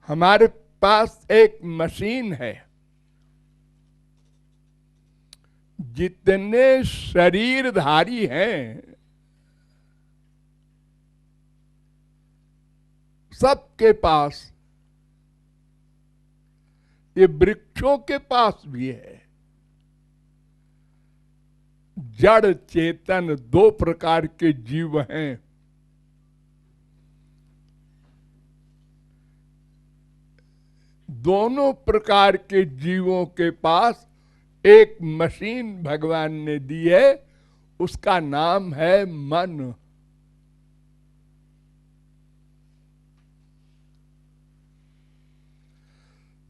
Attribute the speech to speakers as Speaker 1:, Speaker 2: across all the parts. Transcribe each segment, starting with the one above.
Speaker 1: हमारे पास एक मशीन है। जितने शरीरधारी हैं सबके पास, ये वृक्षों के पास भी है, जड़ चेतन दो प्रकार के जीव हैं। दोनों प्रकार के जीवों के पास एक मशीन भगवान ने दी है, उसका नाम है मन।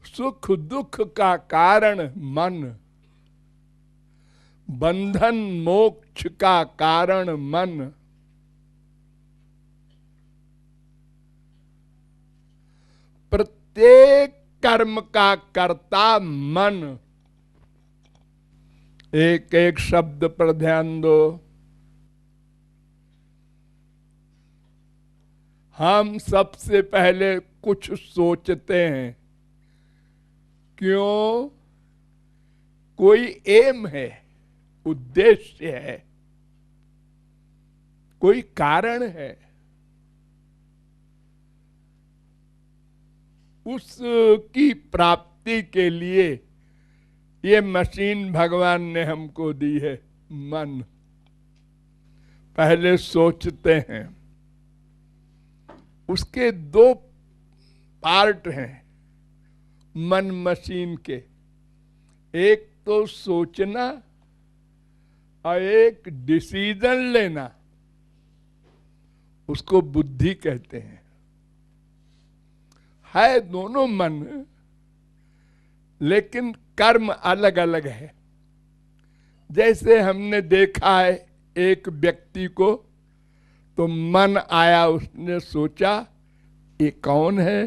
Speaker 1: सुख दुख का कारण मन, बंधन मोक्ष का कारण मन। प्रत्येक कर्म का कर्ता मन। एक एक शब्द पर ध्यान दो। हम सबसे पहले कुछ सोचते हैं, क्यों? कोई एम है, उद्देश्य है, कोई कारण है। उसकी प्राप्ति के लिए ये मशीन भगवान ने हमको दी है, मन। पहले सोचते हैं। उसके दो पार्ट हैं मन मशीन के, एक तो सोचना और एक डिसीजन लेना, उसको बुद्धि कहते हैं। है दोनों मन, लेकिन कर्म अलग अलग है। जैसे हमने देखा है एक व्यक्ति को, तो मन आया, उसने सोचा ये कौन है,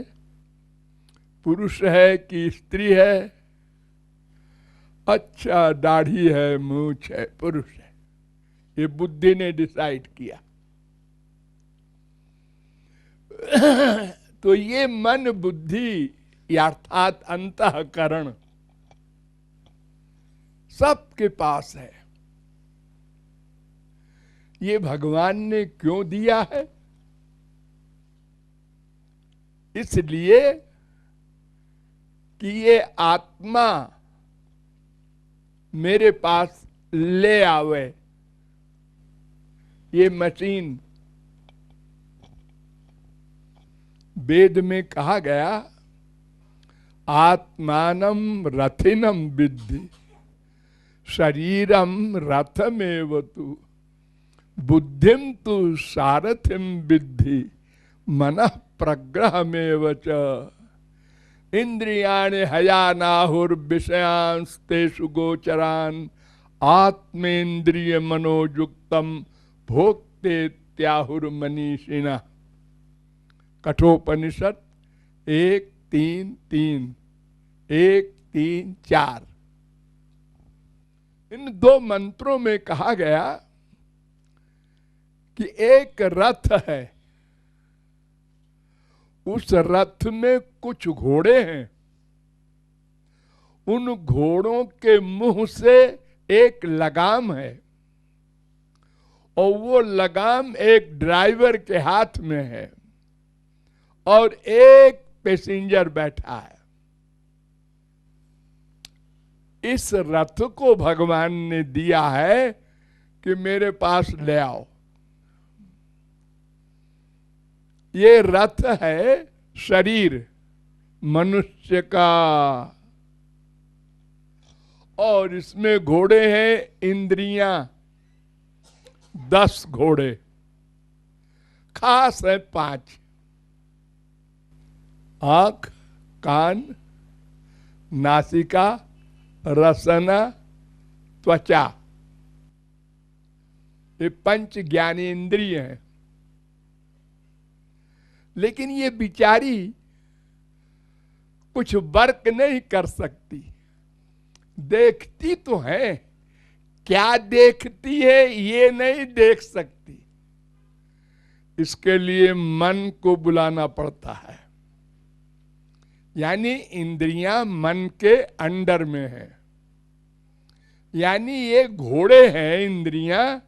Speaker 1: पुरुष है कि स्त्री है? अच्छा, दाढ़ी है, मूछ है, पुरुष है। ये बुद्धि ने डिसाइड किया। तो ये मन बुद्धि अर्थात अंतःकरण सबके पास है। ये भगवान ने क्यों दिया है? इसलिए कि ये आत्मा मेरे पास ले आवे ये मशीन। वेद में कहा गया, आत्मानम रथिनम विद्धि शरीरम रथमेव तु बुद्धिम तु सारथिम विद्धि मनः प्रग्रहमेव च इंद्रियाणि हयानाहुर्विषयांस्तेषु गोचरान् आत्मेन्द्रिय मनोयुक्तम भोक्ते त्याहुर्मनीषिणः। कठोपनिषद 1:3-3, 1-3-4। इन दो मंत्रों में कहा गया कि एक रथ है, उस रथ में कुछ घोड़े हैं। उन घोड़ों के मुंह से एक लगाम है, और वो लगाम एक ड्राइवर के हाथ में है, और एक पैसेंजर बैठा है। इस रथ को भगवान ने दिया है कि मेरे पास ले आओ। ये रथ है शरीर मनुष्य का, और इसमें घोड़े हैं इंद्रियां, 10 घोड़े, खास है 5। आंख, कान, नासिका, रसना, त्वचा, ये 5 ज्ञानी इंद्रिय हैं। लेकिन ये बिचारी कुछ वर्क नहीं कर सकती। देखती तो है, क्या देखती है ये नहीं देख सकती। इसके लिए मन को बुलाना पड़ता है। यानी इंद्रियां मन के अंडर में है, यानी ये घोड़े हैं इंद्रियां,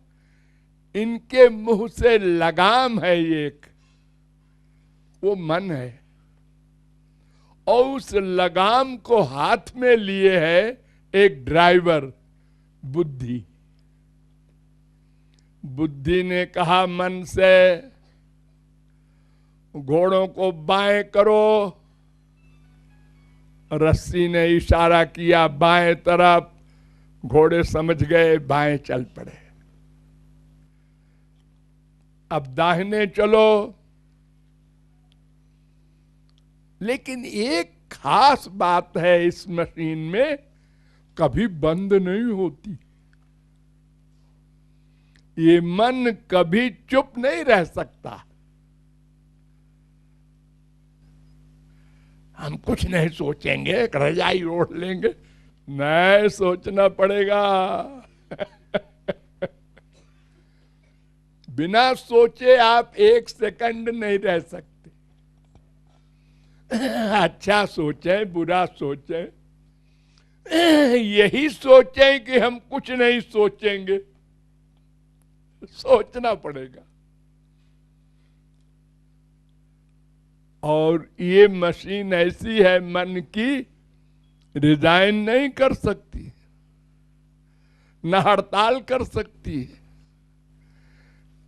Speaker 1: इनके मुंह से लगाम है एक, वो मन है, और उस लगाम को हाथ में लिए है एक ड्राइवर, बुद्धि। बुद्धि ने कहा मन से घोड़ों को बाएं करो, रस्सी ने इशारा किया बाएं तरफ, घोड़े समझ गए, बाएं चल पड़े। अब दाहिने चलो। लेकिन एक खास बात है इस मशीन में, कभी बंद नहीं होती। ये मन कभी चुप नहीं रह सकता। हम कुछ नहीं सोचेंगे, रजाई ओढ़ लेंगे, नहीं, सोचना पड़ेगा। बिना सोचे आप एक सेकंड नहीं रह सकते। अच्छा सोचें, बुरा सोचें, यही सोचें कि हम कुछ नहीं सोचेंगे, सोचना पड़ेगा। और ये मशीन ऐसी है मन की, रिजाइन नहीं कर सकती, न हड़ताल कर सकती है,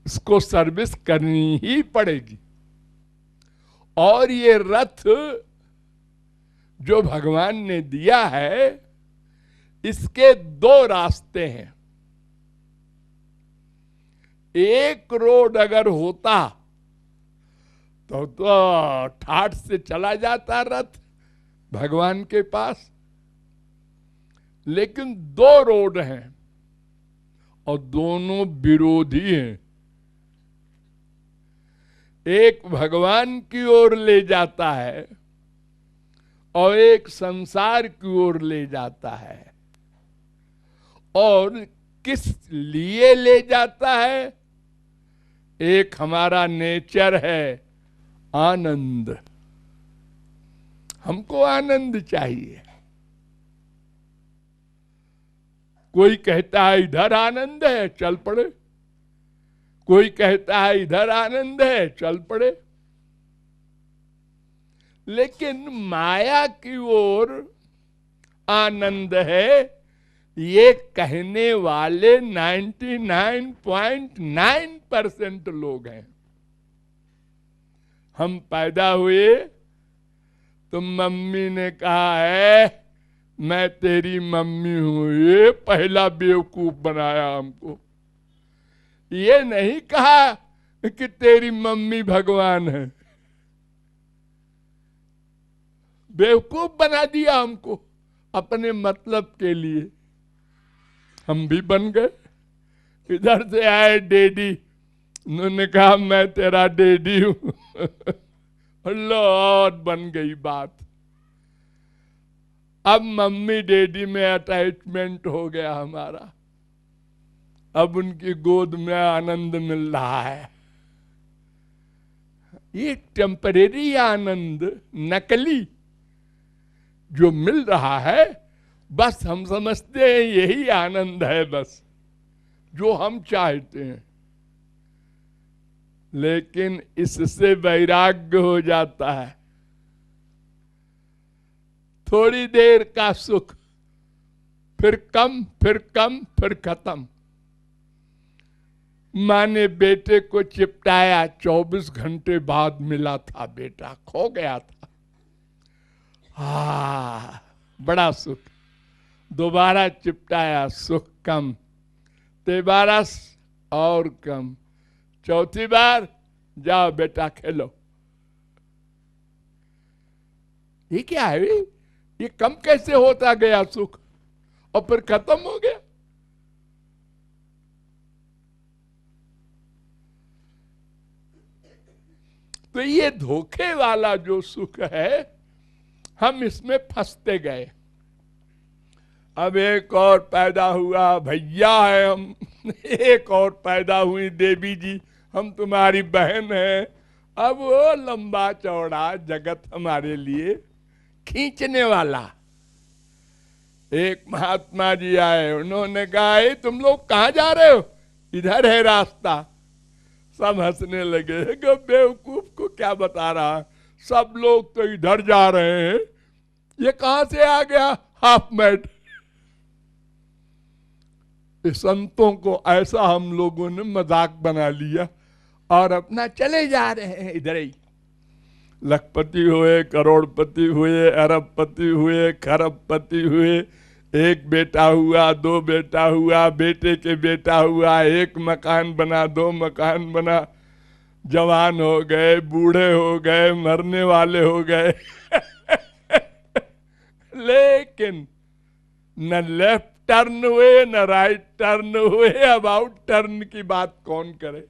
Speaker 1: इसको सर्विस करनी ही पड़ेगी। और ये रथ जो भगवान ने दिया है, इसके दो रास्ते हैं। एक रोड अगर होता तो ठाठ से चला जाता रथ भगवान के पास, लेकिन दो रोड हैं और दोनों विरोधी हैं। एक भगवान की ओर ले जाता है और एक संसार की ओर ले जाता है। और किस लिए ले जाता है? एक हमारा नेचर है आनंद, हमको आनंद चाहिए। कोई कहता है इधर आनंद है, चल पड़े। कोई कहता है इधर आनंद है, चल पड़े। लेकिन माया की ओर आनंद है, ये कहने वाले 99.9% लोग हैं। हम पैदा हुए तो मम्मी ने कहा है मैं तेरी मम्मी हूं, ये पहला बेवकूफ बनाया हमको। ये नहीं कहा कि तेरी मम्मी भगवान है, बेवकूफ बना दिया हमको अपने मतलब के लिए। हम भी बन गए। इधर से आए डैडी, उन्होंने कहा मैं तेरा डैडी हूं। लो, और बन गई बात। अब मम्मी डैडी में अटैचमेंट हो गया हमारा। अब उनकी गोद में आनंद मिल रहा है। ये टेम्परेरी आनंद, नकली जो मिल रहा है, बस हम समझते हैं यही आनंद है, बस जो हम चाहते हैं। लेकिन इससे वैराग्य हो जाता है। थोड़ी देर का सुख, फिर कम, फिर कम, फिर खत्म। माँ ने बेटे को चिपटाया, 24 घंटे बाद मिला था बेटा, खो गया था। बड़ा सुख। दोबारा चिपटाया, सुख कम। तिबारा और कम। चौथी बार, जाओ बेटा खेलो। ये क्या है? ये कम कैसे होता गया सुख और फिर खत्म हो गया? तो ये धोखे वाला जो सुख है, हम इसमें फंसते गए। अब एक और पैदा हुआ, भैया है हम। एक और पैदा हुई, देवी जी हम तुम्हारी बहन हैं। अब वो लंबा चौड़ा जगत हमारे लिए खींचने वाला। एक महात्मा जी आए, उन्होंने कहा "ए, तुम लोग कहाँ जा रहे हो? इधर है रास्ता।" सब हंसने लगे कि बेवकूफ को क्या बता रहा है, सब लोग तो इधर जा रहे हैं, ये कहां से आ गया हाफ मैट। संतों को ऐसा हम लोगों ने मजाक बना लिया और अपना चले जा रहे हैं इधर ही। लखपति हुए, करोड़पति हुए, अरबपति हुए, खरबपति हुए, एक बेटा हुआ, दो बेटा हुआ, बेटे के बेटा हुआ, एक मकान बना, दो मकान बना, जवान हो गए, बूढ़े हो गए, मरने वाले हो गए। लेकिन न लेफ्ट टर्न हुए, न राइट टर्न हुए, अबाउट टर्न की बात कौन करे,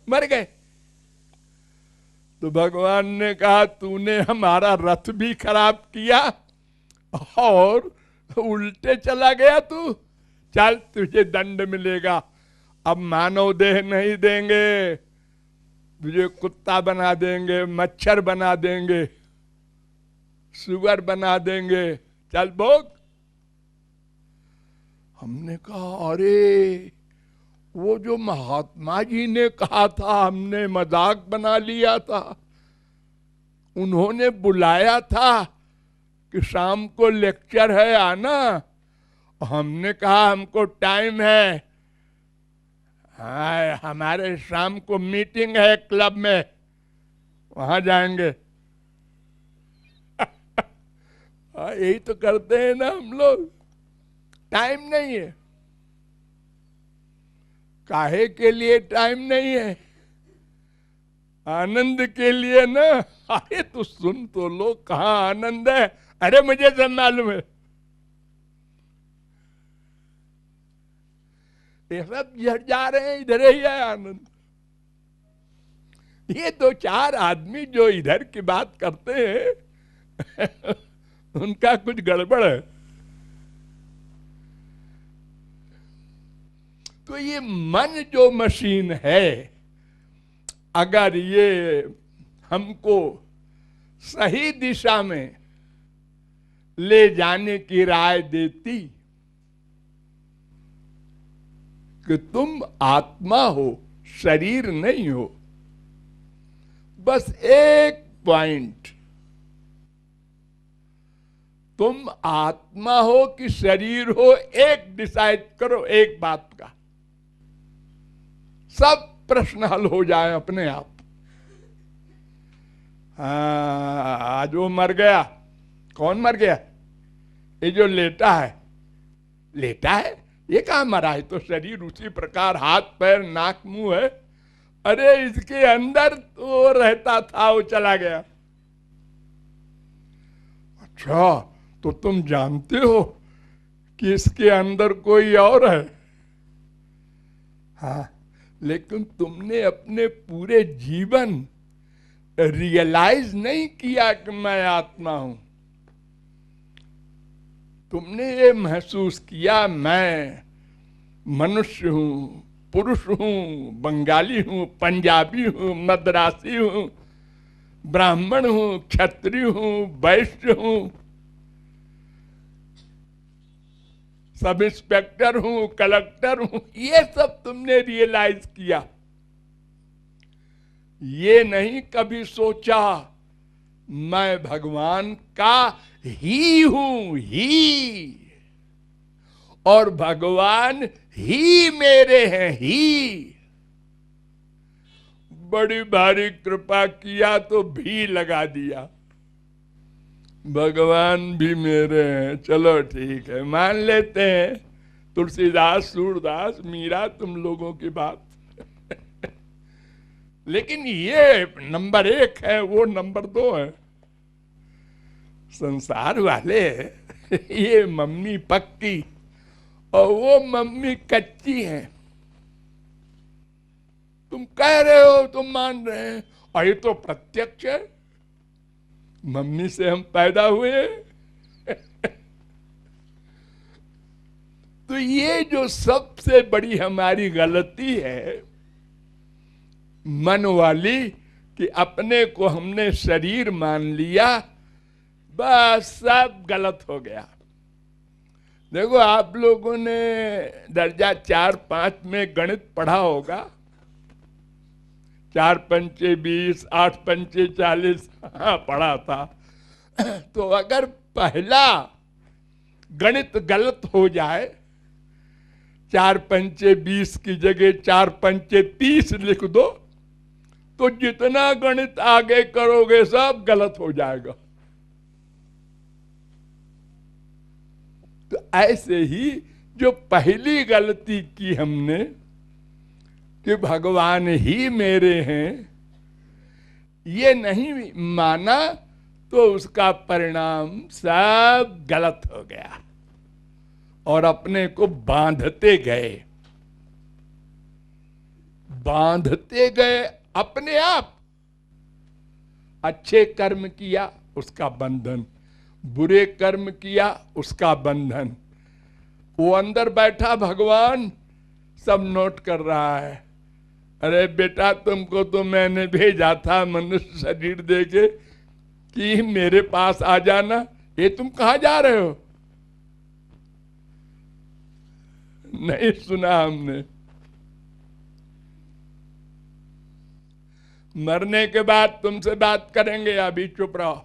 Speaker 1: मर गए। तो भगवान ने कहा तूने हमारा रथ भी खराब किया और उल्टे चला गया तू, चल तुझे दंड मिलेगा। अब मानव देह नहीं देंगे, तुझे कुत्ता बना देंगे, मच्छर बना देंगे, सुअर बना देंगे, चल भोग। हमने कहा अरे वो जो महात्मा जी ने कहा था, हमने मजाक बना लिया था, उन्होंने बुलाया था कि शाम को लेक्चर है आना, हमने कहा हमको टाइम है, हाँ हमारे शाम को मीटिंग है क्लब में, वहां जाएंगे। यही तो करते हैं ना हम लोग, टाइम नहीं है। काहे के लिए टाइम नहीं है? आनंद के लिए ना। अरे तो सुन तो लो, कहाँ आनंद है? अरे मुझे सब मालूम है, ये सब जा रहे हैं, इधर ही है आनंद। ये दो चार आदमी जो इधर की बात करते हैं उनका कुछ गड़बड़ है। तो ये मन जो मशीन है, अगर ये हमको सही दिशा में ले जाने की राय देती कि तुम आत्मा हो, शरीर नहीं हो, बस एक पॉइंट, तुम आत्मा हो कि शरीर हो, एक डिसाइड करो एक बात का, सब प्रश्न हल हो जाए अपने आप। आज वो मर गया, कौन मर गया? ये जो लेटा है, लेटा है, ये कहां मरा है? तो शरीर उसी प्रकार, हाथ पैर नाक मुंह है, अरे इसके अंदर तो रहता था, वो चला गया। अच्छा, तो तुम जानते हो कि इसके अंदर कोई और है? हाँ, लेकिन तुमने अपने पूरे जीवन रियलाइज नहीं किया कि मैं आत्मा हूं। तुमने ये महसूस किया मैं मनुष्य हूं, पुरुष हूं, बंगाली हूं, पंजाबी हूं, मद्रासी हूं, ब्राह्मण हूं, क्षत्रिय हूं, वैश्य हूं, सब इंस्पेक्टर हूं, कलेक्टर हूं, ये सब तुमने रियलाइज किया। ये नहीं कभी सोचा मैं भगवान का ही हूं, ही, और भगवान ही मेरे हैं, ही। बड़ी भारी कृपा किया तो भी लगा दिया, भगवान भी मेरे हैं, चलो ठीक है मान लेते हैं। तुलसीदास, सूरदास, मीरा, तुम लोगों की बात। लेकिन ये नंबर 1 है, वो नंबर 2 है। संसार वाले ये मम्मी पक्की और वो मम्मी कच्ची है। तुम कह रहे हो, तुम मान रहे हैं, और ये तो प्रत्यक्ष है, मम्मी से हम पैदा हुए। तो ये जो सबसे बड़ी हमारी गलती है मन वाली, कि अपने को हमने शरीर मान लिया, बस सब गलत हो गया। देखो, आप लोगों ने दर्जा 4-5 में गणित पढ़ा होगा। 4 पंचे 20, 8 पंचे 40, हाँ पढ़ा था। तो अगर पहला गणित गलत हो जाए, 4 पंचे 20 की जगह 4 पंचे 30 लिख दो, तो जितना गणित आगे करोगे सब गलत हो जाएगा। तो ऐसे ही जो पहली गलती की हमने कि भगवान ही मेरे हैं, ये नहीं माना, तो उसका परिणाम सब गलत हो गया और अपने को बांधते गए अपने आप। अच्छे कर्म किया उसका बंधन, बुरे कर्म किया उसका बंधन। वो अंदर बैठा भगवान सब नोट कर रहा है। अरे बेटा, तुमको तो मैंने भेजा था मनुष्य शरीर देके कि मेरे पास आ जाना, ये तुम कहां जा रहे हो? नहीं सुना हमने। मरने के बाद तुमसे बात करेंगे, अभी चुप रहो।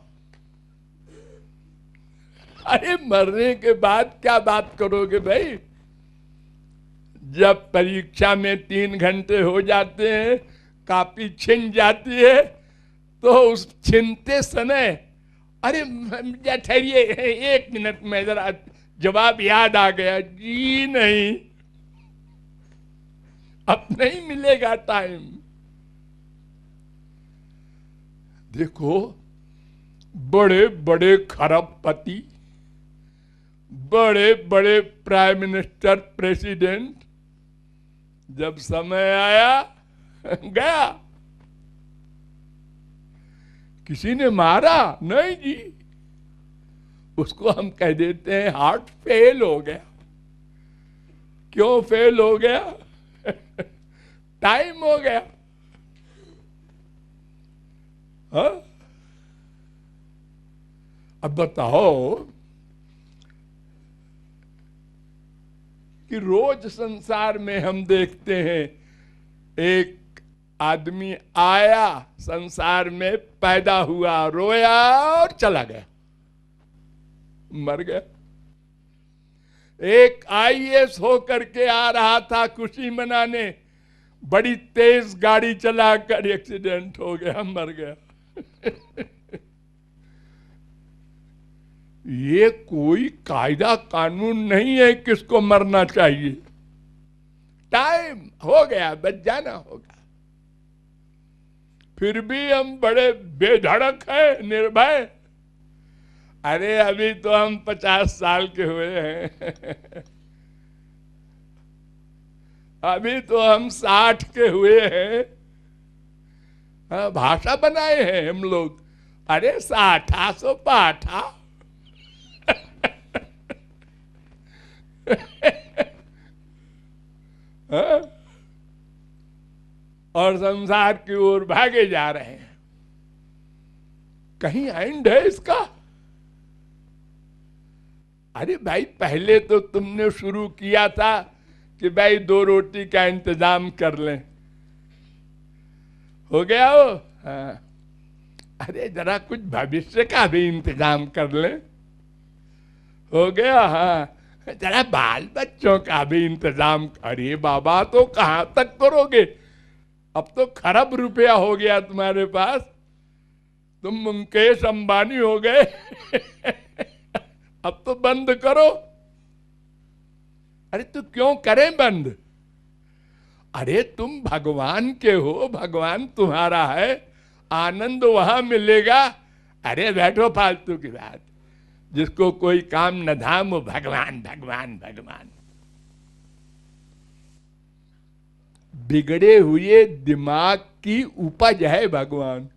Speaker 1: अरे मरने के बाद क्या बात करोगे भाई? जब परीक्षा में 3 घंटे हो जाते हैं, कॉपी छिन जाती है, तो उस छिनते समय अरे ठहरिए 1 मिनट में जरा जवाब याद आ गया। जी नहीं, अब नहीं मिलेगा टाइम। देखो, बड़े बड़े खरबपति, बड़े बड़े प्राइम मिनिस्टर, प्रेसिडेंट, जब समय आया गया। किसी ने मारा? नहीं जी, उसको हम कह देते हैं हार्ट फेल हो गया। क्यों फेल हो गया? टाइम हो गया। हाँ? अब बताओ कि रोज संसार में हम देखते हैं, एक आदमी आया संसार में, पैदा हुआ, रोया और चला गया, मर गया। एक आईएएस होकर के आ रहा था खुशी मनाने, बड़ी तेज गाड़ी चलाकर एक्सीडेंट हो गया, मर गया। ये कोई कायदा कानून नहीं है किसको मरना चाहिए। टाइम हो गया, बच जाना होगा। फिर भी हम बड़े बेधड़क हैं, निर्भय। अरे अभी तो हम 50 साल के हुए हैं। अभी तो हम 60 के हुए हैं। हाँ, भाषा बनाए हैं हम लोग। अरे 60 सो पाठा। और संसार की ओर भागे जा रहे हैं। कहीं एंड है इसका? अरे भाई, पहले तो तुमने शुरू किया था कि भाई 2 रोटी का इंतजाम कर लें, हो गया वो। हाँ। अरे जरा कुछ भविष्य का भी इंतजाम कर लें, हो गया। हाँ, जरा बाल बच्चों का भी इंतजाम। अरे बाबा, तो कहां तक करोगे? अब तो खरब रुपया हो गया तुम्हारे पास, तुम मुकेश अंबानी हो गए। अब तो बंद करो। अरे तो क्यों करें बंद? अरे तुम भगवान के हो, भगवान तुम्हारा है, आनंद वहां मिलेगा। अरे बैठो, फालतू की बात। जिसको कोई काम न धाम, वो भगवान भगवान भगवान। बिगड़े हुए दिमाग की उपज है भगवान।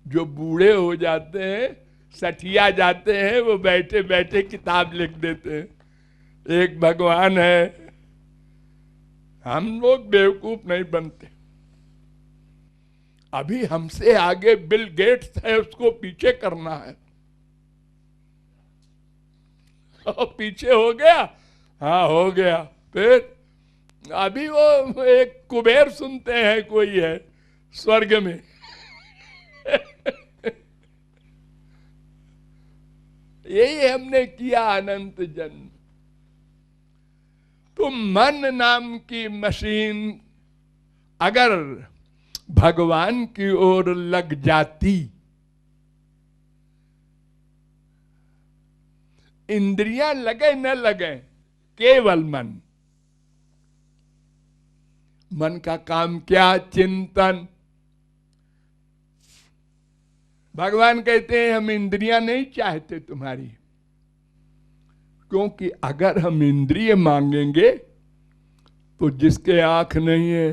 Speaker 1: जो बूढ़े हो जाते हैं, सठिया जाते हैं, वो बैठे बैठे किताब लिख देते हैं, एक भगवान है। हम लोग बेवकूफ नहीं बनते। अभी हमसे आगे बिल गेट्स है, उसको पीछे करना है। और पीछे हो गया, हाँ हो गया। फिर अभी वो एक कुबेर सुनते हैं, कोई है स्वर्ग में यही हमने किया अनंत जन्म। तो मन नाम की मशीन अगर भगवान की ओर लग जाती, इंद्रियां लगे न लगे, केवल मन। मन का काम क्या? चिंतन। भगवान कहते हैं हम इंद्रियां नहीं चाहते तुम्हारी, क्योंकि अगर हम इंद्रिय मांगेंगे तो जिसके आंख नहीं है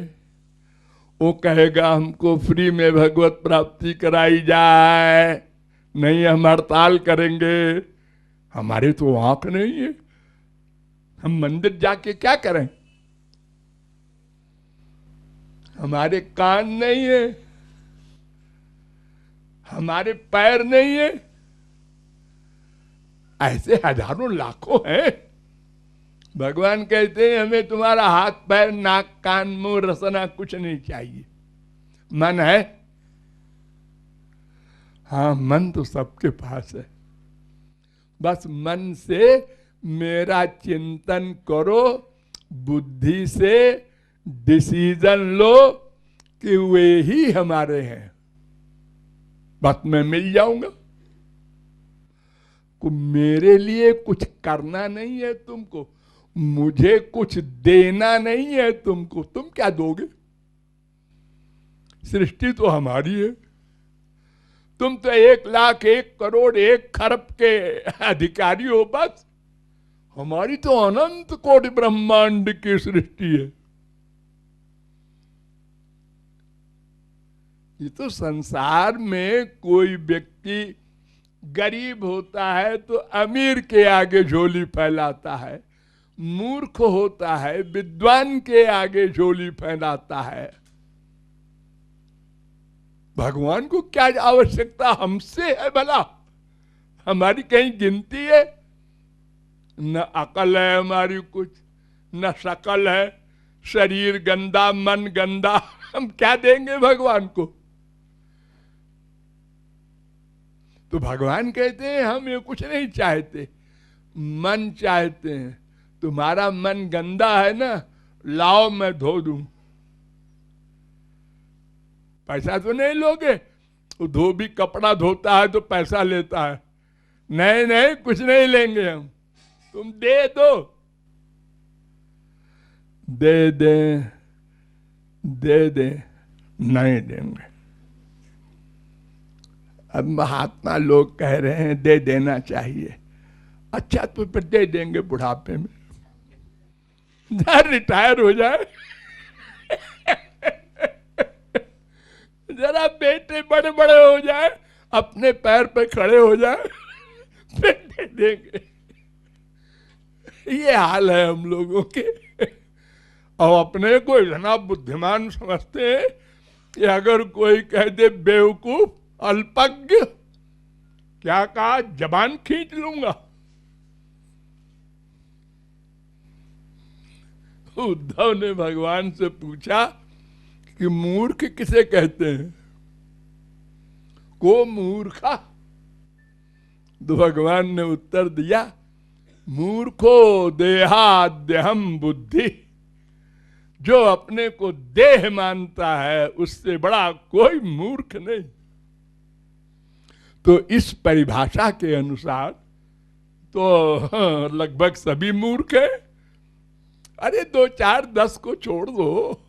Speaker 1: वो कहेगा हमको फ्री में भगवत प्राप्ति कराई जाए, नहीं हम हड़ताल करेंगे। हमारे तो आंख नहीं है, हम मंदिर जाके क्या करें? हमारे कान नहीं है, हमारे पैर नहीं है। ऐसे हजारों लाखों हैं। भगवान कहते हैं हमें तुम्हारा हाथ पैर नाक कान मुंह रसना कुछ नहीं चाहिए, मन है। हाँ मन तो सबके पास है, बस मन से मेरा चिंतन करो, बुद्धि से डिसीजन लो कि वे ही हमारे हैं, बस मैं मिल जाऊंगा। को मेरे लिए कुछ करना नहीं है तुमको, मुझे कुछ देना नहीं है तुमको। तुम क्या दोगे? सृष्टि तो हमारी है। तुम तो 1,00,000 1 करोड़ 1 खरब के अधिकारी हो बस। हमारी तो अनंत कोटि ब्रह्मांड की सृष्टि है। ये तो संसार में कोई व्यक्ति गरीब होता है तो अमीर के आगे झोली फैलाता है, मूर्ख होता है विद्वान के आगे झोली फैलाता है। भगवान को क्या आवश्यकता हमसे है भला? हमारी कहीं गिनती है? न अकल है हमारी कुछ, न शकल है, शरीर गंदा मन गंदा, हम क्या देंगे भगवान को? तो भगवान कहते हैं हम ये कुछ नहीं चाहते, मन चाहते हैं। तुम्हारा मन गंदा है ना, लाओ मैं धो दूं। पैसा तो नहीं लोगे? वो धोबी कपड़ा धोता है तो पैसा लेता है। नहीं नहीं कुछ नहीं लेंगे हम, तुम दे दो। दे दे दे दे, नहीं देंगे। अब महात्मा लोग कह रहे हैं दे देना चाहिए। अच्छा तो फिर दे देंगे बुढ़ापे में, रिटायर हो जाए जरा बेटे बड़े बड़े हो जाए, अपने पैर पे खड़े हो जाए, फिर दे देंगे। ये हाल है हम लोगों के। और अपने को इतना बुद्धिमान समझते हैं कि अगर कोई कह दे बेवकूफ अल्पज्ञ, क्या कहा? जबान खींच लूंगा। उद्धव ने भगवान से पूछा कि मूर्ख किसे कहते हैं? को मूर्खा? तो भगवान ने उत्तर दिया, मूर्खो देहाद्यहम बुद्धि। जो अपने को देह मानता है उससे बड़ा कोई मूर्ख नहीं। तो इस परिभाषा के अनुसार तो लगभग सभी मूर्ख है। अरे 2 4 10 को छोड़ दो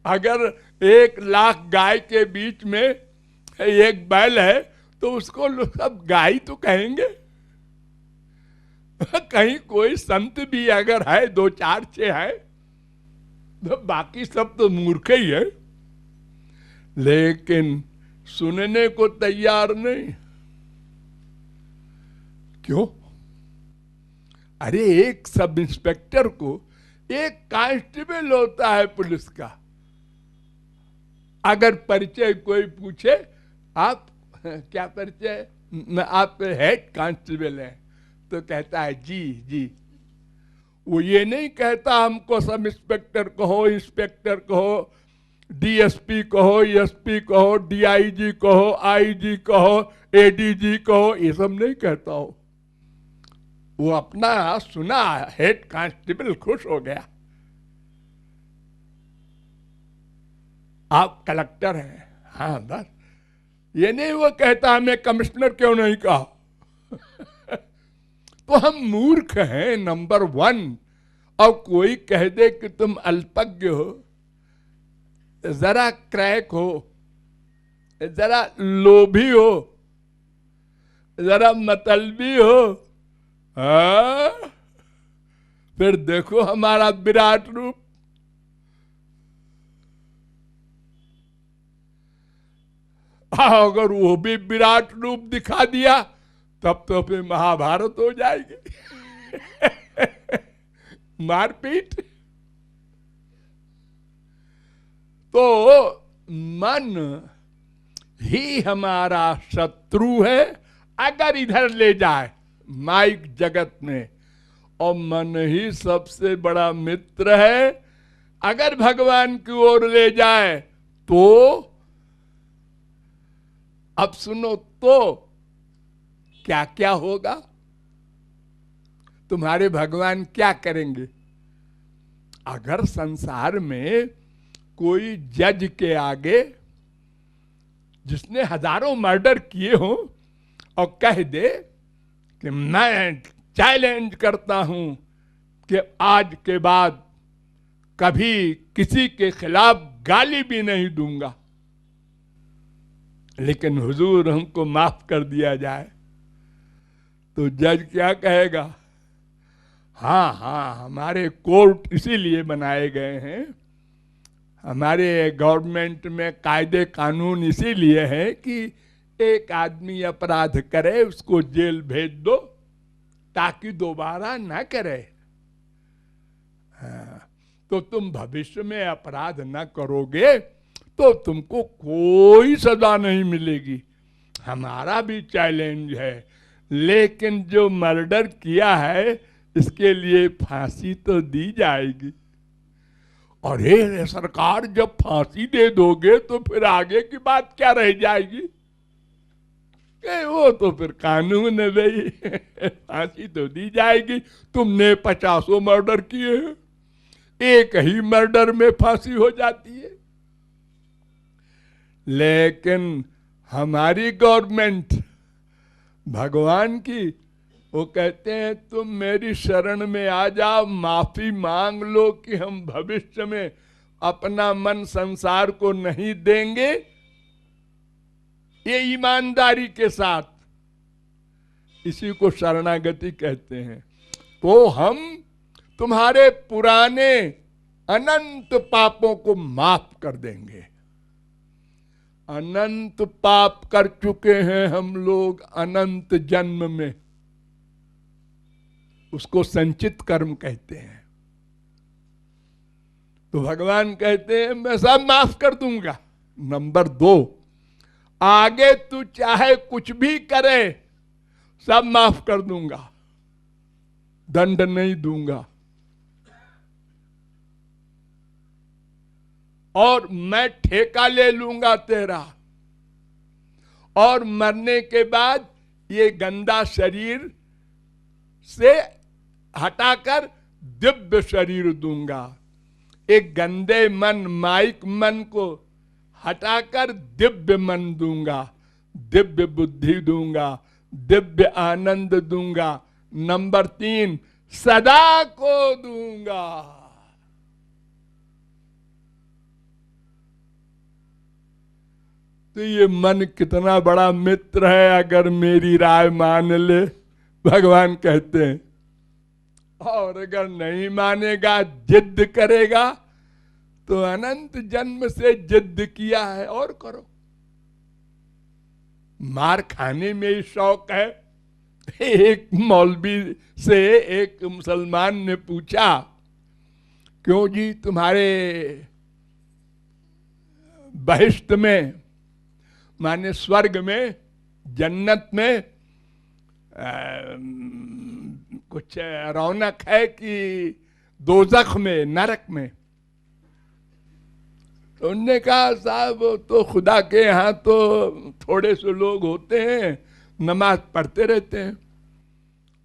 Speaker 1: अगर 1,00,000 गाय के बीच में एक बैल है तो उसको लोग सब गाय तो कहेंगे। कहीं कोई संत भी अगर है 2 4 6 है तो बाकी सब तो मूर्ख ही है, लेकिन सुनने को तैयार नहीं। क्यों? अरे एक सब इंस्पेक्टर को एक कांस्टेबल होता है पुलिस का, अगर परिचय कोई पूछे, आप क्या परिचय, मैं आप हेड कांस्टेबल हैं, तो कहता है जी जी। वो ये नहीं कहता हमको सब इंस्पेक्टर कहो, इंस्पेक्टर कहो, डीएसपी कहो, एसपी कहो, डीआईजी कहो, आईजी कहो, एडीजी कहो, ये सब नहीं कहता हो। वो अपना सुना हेड कांस्टेबल, खुश हो गया, आप कलेक्टर हैं, हाँ बस। ये नहीं वो कहता हमें कमिश्नर क्यों नहीं कहा। तो हम मूर्ख हैं नंबर 1। और कोई कह दे कि तुम अल्पज्ञ हो, जरा क्रैक हो, जरा लोभी हो, जरा मतलबी हो, फिर देखो हमारा विराट रूप। अगर वो भी विराट रूप दिखा दिया तब तो फिर महाभारत हो जाएगी। मारपीट। तो मन ही हमारा शत्रु है अगर इधर ले जाए माइक जगत में, और मन ही सबसे बड़ा मित्र है अगर भगवान की ओर ले जाए तो। अब सुनो तो क्या क्या होगा, तुम्हारे भगवान क्या करेंगे। अगर संसार में कोई जज के आगे जिसने हजारों मर्डर किए हो और कह दे कि मैं चैलेंज करता हूं कि आज के बाद कभी किसी के खिलाफ गाली भी नहीं दूंगा, लेकिन हुजूर हमको माफ कर दिया जाए, तो जज क्या कहेगा। हाँ हाँ, हमारे कोर्ट इसीलिए बनाए गए हैं, हमारे गवर्नमेंट में कायदे कानून इसीलिए है कि एक आदमी अपराध करे उसको जेल भेज दो ताकि दोबारा ना करे। हाँ, तो तुम भविष्य में अपराध ना करोगे तो तुमको कोई सजा नहीं मिलेगी। हमारा भी चैलेंज है, लेकिन जो मर्डर किया है इसके लिए फांसी तो दी जाएगी। और हे सरकार, जब फांसी दे दोगे तो फिर आगे की बात क्या रह जाएगी। वो तो फिर कानून है भाई। फांसी तो दी जाएगी। तुमने 50 मर्डर किए हैं, एक ही मर्डर में फांसी हो जाती है। लेकिन हमारी गवर्नमेंट भगवान की, वो कहते हैं तुम मेरी शरण में आ जाओ, माफी मांग लो कि हम भविष्य में अपना मन संसार को नहीं देंगे, ये ईमानदारी के साथ, इसी को शरणागति कहते हैं। तो हम तुम्हारे पुराने अनंत पापों को माफ कर देंगे। अनंत पाप कर चुके हैं हम लोग अनंत जन्म में, उसको संचित कर्म कहते हैं। तो भगवान कहते हैं मैं सब माफ कर दूंगा। नंबर 2, आगे तू चाहे कुछ भी करे सब माफ कर दूंगा, दंड नहीं दूंगा। और मैं ठेका ले लूंगा तेरा, और मरने के बाद ये गंदा शरीर से हटाकर दिव्य शरीर दूंगा। एक गंदे मन, माइक मन को हटाकर दिव्य मन दूंगा, दिव्य बुद्धि दूंगा, दिव्य आनंद दूंगा। नंबर 3, सदा को दूंगा। तो ये मन कितना बड़ा मित्र है अगर मेरी राय मान ले, भगवान कहते हैं। और अगर नहीं मानेगा, जिद करेगा, तो अनंत जन्म से जिद किया है और करो। मार खाने में ही शौक है। एक मौलवी से एक मुसलमान ने पूछा, क्यों जी तुम्हारे बहिष्ट में माने स्वर्ग में, जन्नत में कुछ रौनक है कि दोजख में, नरक में? तो उनने कहा साहब तो खुदा के यहाँ तो थोड़े से लोग होते हैं, नमाज पढ़ते रहते हैं,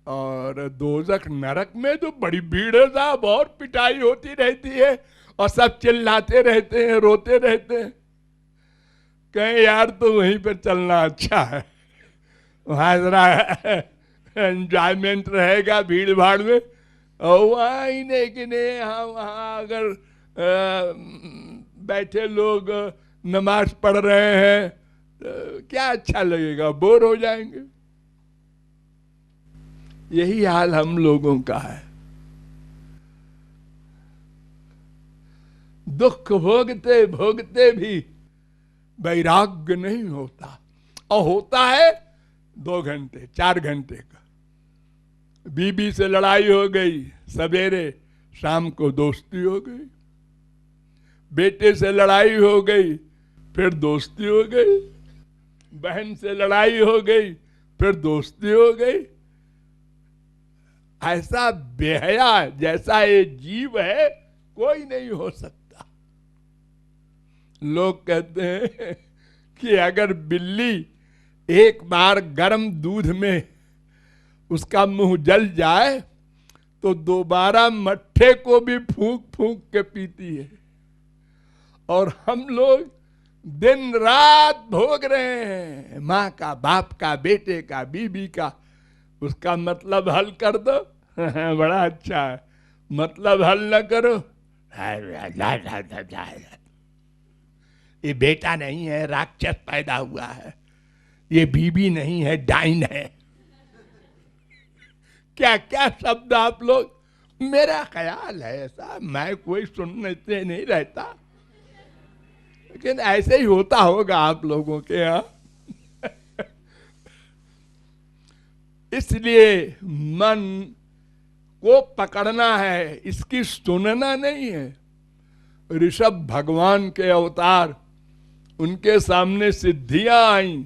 Speaker 1: और दोजख नरक में तो बड़ी भीड़ है साहब, और पिटाई होती रहती है और सब चिल्लाते रहते हैं, रोते रहते हैं। कहें यार तो वहीं पर चलना अच्छा है, वहां जरा एंजॉयमेंट रहेगा भीड़ भाड़ में, और वहाँ ही नहीं कि नहीं, हाँ वहाँ अगर बैठे लोग नमाज पढ़ रहे हैं तो क्या अच्छा लगेगा, बोर हो जाएंगे। यही हाल हम लोगों का है। दुख भोगते भोगते भी वैराग्य नहीं होता, और होता है 2 घंटे 4 घंटे का। बीबी से लड़ाई हो गई, सवेरे शाम को दोस्ती हो गई, बेटे से लड़ाई हो गई, फिर दोस्ती हो गई, बहन से लड़ाई हो गई, फिर दोस्ती हो गई। ऐसा बेहया जैसा ये जीव है कोई नहीं हो सकता। लोग कहते हैं कि अगर बिल्ली एक बार गर्म दूध में उसका मुंह जल जाए तो दोबारा मट्ठे को भी फूंक फूंक के पीती है, और हम लोग दिन रात भोग रहे हैं, माँ का, बाप का, बेटे का, बीबी का। उसका मतलब हल कर दो बड़ा अच्छा है, मतलब हल न करो, ये बेटा नहीं है, राक्षस पैदा हुआ है, ये बीबी नहीं है, डाइन है। क्या क्या शब्द आप लोग, मेरा ख्याल है ऐसा, मैं कोई सुनने से नहीं रहता, लेकिन ऐसे ही होता होगा आप लोगों के यहाँ। इसलिए मन को पकड़ना है, इसकी सुनना नहीं है। ऋषभ भगवान के अवतार, उनके सामने सिद्धियां आई,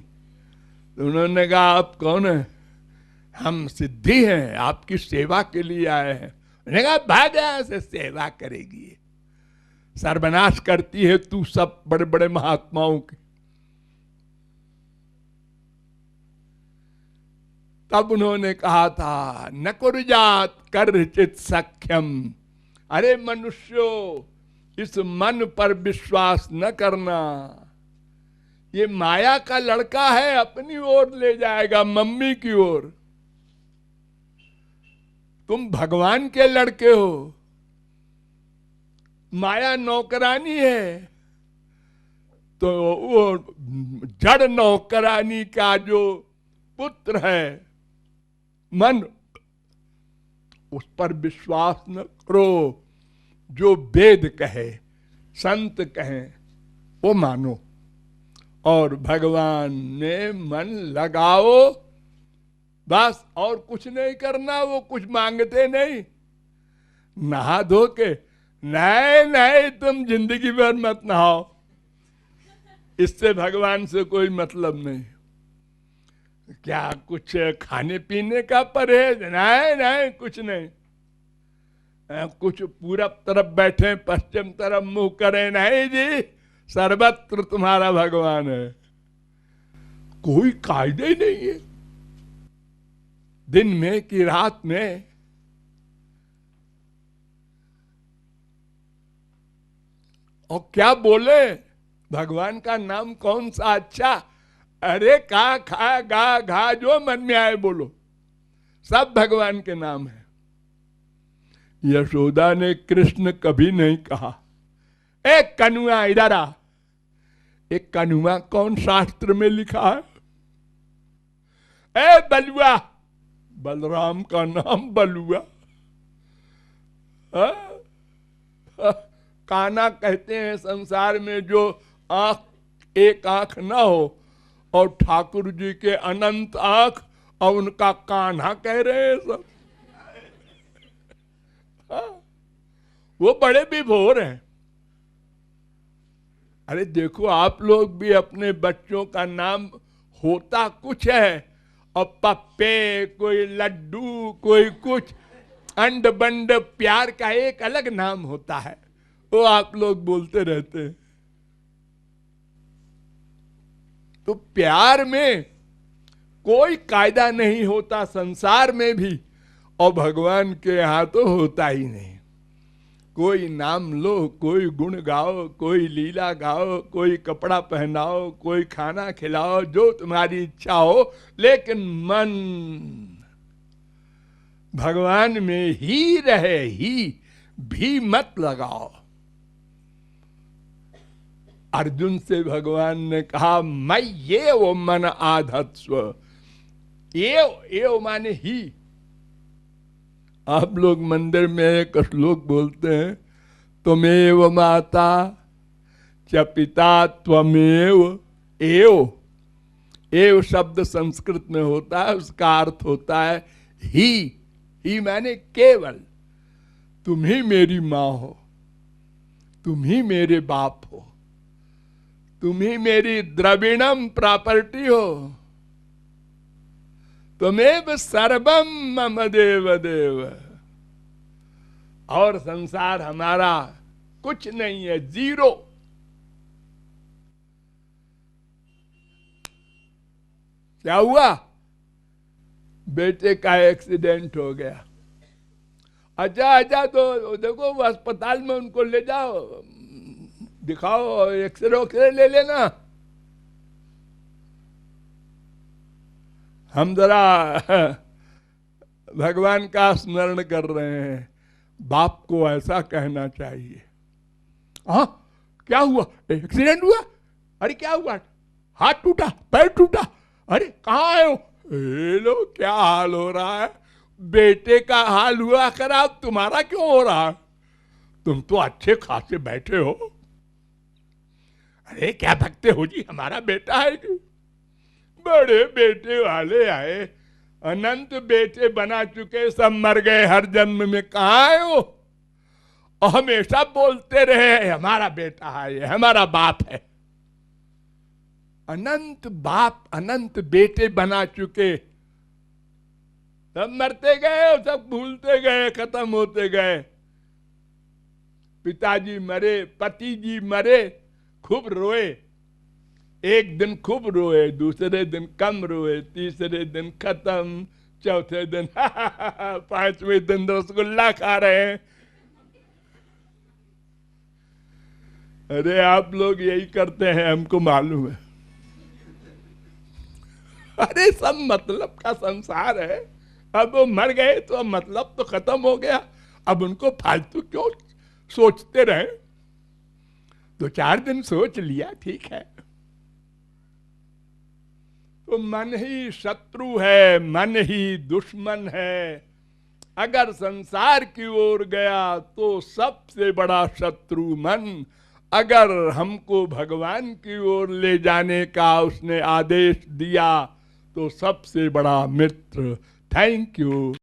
Speaker 1: तो उन्होंने कहा आप कौन है? हम सिद्धि हैं, आपकी सेवा के लिए आए हैं। उन्होंने कहा भाग यहां से, सेवा करेगी, सर्वनाश करती है तू सब बड़े बड़े महात्माओं की। तब उन्होंने कहा था न कुर्यात कर्चित सख्यम, अरे मनुष्यों इस मन पर विश्वास न करना, ये माया का लड़का है, अपनी ओर ले जाएगा, मम्मी की ओर। तुम भगवान के लड़के हो, माया नौकरानी है, तो वो जड़ नौकरानी का जो पुत्र है मन, उस पर विश्वास न करो। जो वेद कहे, संत कहे, वो मानो, और भगवान में मन लगाओ, बस। और कुछ नहीं करना, वो कुछ मांगते नहीं। नहा धो के, नहीं नहीं तुम जिंदगी भर मत नहाओ, इससे भगवान से कोई मतलब नहीं। क्या कुछ खाने पीने का परहेज? नहीं नहीं कुछ नहीं। कुछ पूरब तरफ बैठे, पश्चिम तरफ मुंह करें? नहीं जी, सर्वत्र तुम्हारा भगवान है। कोई कायदे ही नहीं है, दिन में कि रात में। और क्या बोले, भगवान का नाम कौन सा अच्छा? अरे का, खा, गा, घा, जो मन में आए बोलो, सब भगवान के नाम है। यशोदा ने कृष्ण कभी नहीं कहा एक कनुआ इधर आ। एक कनुआ कौन शास्त्र में लिखा है? ए बलुआ, बलराम का नाम बलुआ। काना कहते हैं संसार में जो आंख, एक आंख ना हो, और ठाकुर जी के अनंत आंख, और उनका कान्हा कह रहे हैं सब। वो बड़े विभोर हैं। अरे देखो, आप लोग भी अपने बच्चों का नाम होता कुछ है, और पप्पे, कोई लड्डू, कोई कुछ, अंड बंड प्यार का एक अलग नाम होता है, वो आप लोग बोलते रहते हैं। तो प्यार में कोई कायदा नहीं होता संसार में भी, और भगवान के यहां तो होता ही नहीं। कोई नाम लो, कोई गुण गाओ, कोई लीला गाओ, कोई कपड़ा पहनाओ, कोई खाना खिलाओ, जो तुम्हारी इच्छा हो, लेकिन मन भगवान में ही रहे, ही भी मत लगाओ। अर्जुन से भगवान ने कहा, मैं ये वो मन आधत्स्व, ये माने ही। आप लोग मंदिर में एक श्लोक बोलते हैं, त्वमेव माता च पिता त्वमेव एव। एव शब्द संस्कृत में होता है, उसका अर्थ होता है ही माने केवल। तुम ही मेरी माँ हो, तुम ही मेरे बाप हो, तुम ही मेरी द्रविणम प्रॉपर्टी हो, त्वमेव सर्वम मम देव देव। और संसार हमारा कुछ नहीं है, जीरो। क्या हुआ? बेटे का एक्सीडेंट हो गया। अच्छा तो देखो, अस्पताल में उनको ले जाओ, दिखाओ, एक्सरे ले लेना। हम जरा भगवान का स्मरण कर रहे हैं, बाप को ऐसा कहना चाहिए। हाँ, क्या हुआ? एक्सीडेंट हुआ? अरे क्या हुआ? हाथ टूटा, पैर टूटा? अरे कहाँ आए हो? लो क्या हाल हो रहा है? बेटे का हाल हुआ खराब, तुम्हारा क्यों हो रहा है? तुम तो अच्छे खासे बैठे हो। अरे क्या भगते हो जी, हमारा बेटा है कि? बड़े बेटे वाले आए, अनंत बेटे बना चुके, सब मर गए हर जन्म में, कहाँ आए हो? और हमेशा बोलते रहे हमारा बेटा है, ये हमारा बाप है। अनंत बाप, अनंत बेटे बना चुके, सब मरते गए, सब भूलते गए, खत्म होते गए। पिताजी मरे, पति जी मरे, खूब रोए, एक दिन खूब रोए, दूसरे दिन कम रोए, तीसरे दिन खत्म, चौथे दिन पांचवें दिन रसगुल्ला खा रहे हैं। अरे आप लोग यही करते हैं, हमको मालूम है। अरे सब मतलब का संसार है, अब वो मर गए तो अब मतलब तो खत्म हो गया, अब उनको फालतू क्यों सोचते रहे? 2-4 दिन सोच लिया, ठीक है। तो मन ही शत्रु है, मन ही दुश्मन है। अगर संसार की ओर गया तो सबसे बड़ा शत्रु मन, अगर हमको भगवान की ओर ले जाने का उसने आदेश दिया तो सबसे बड़ा मित्र। Thank you.